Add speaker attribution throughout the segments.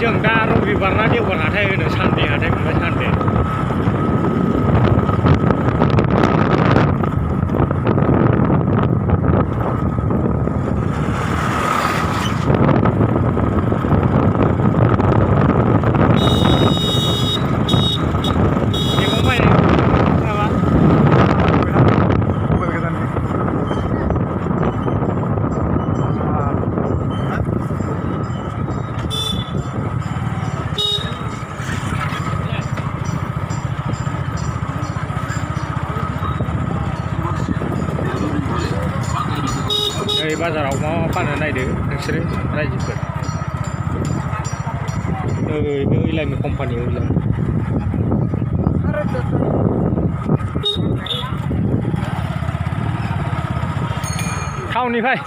Speaker 1: जों दा रबिबार ना देवबार हाथाय होनो सानदे हाथाय मोनबाय सानदे बाजाराव मा फानो नायदो नोंसोरो रायजोफोर बे ओइलामि कम्पानि ओइलामि टाउननिफ्राय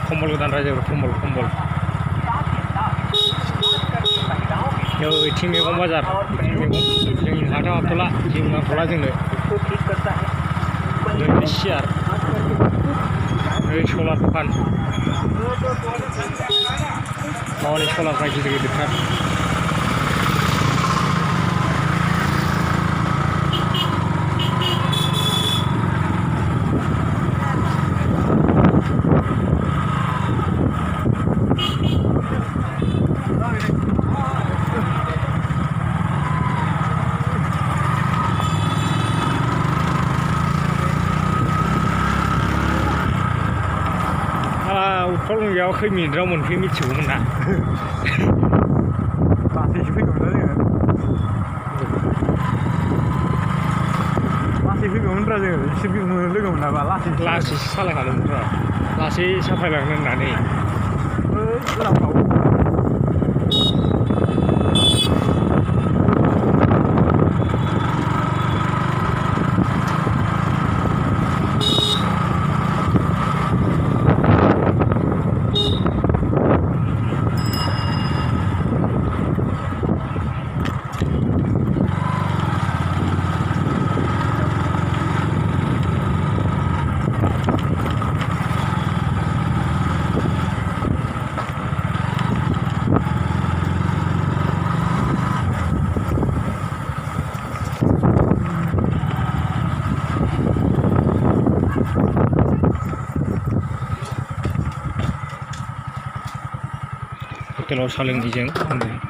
Speaker 1: कम्बल गोदान रायजोफोर कम्बल ओइथिं मैगं बाजार जोंनि हाथायाव हाबथ'ला जों नांथ'ला जोंनो ओरै सियार ओरै सलार दखान माबानि सलारफ्रा गिदिर गिदिरथार उत्तरबंगआव खै मिनिटाव मोनफैयो मिथिगौमोन ना लासैसो फैगौमोन ना जोङो लासै फैगौमोनब्रा जोङो एसे लोगो मोनाबा लासैसो सालायखादोंमोनब्रा लासै साफायलांनो होननानै लामायाव हटेलाव साहा लोंहैजों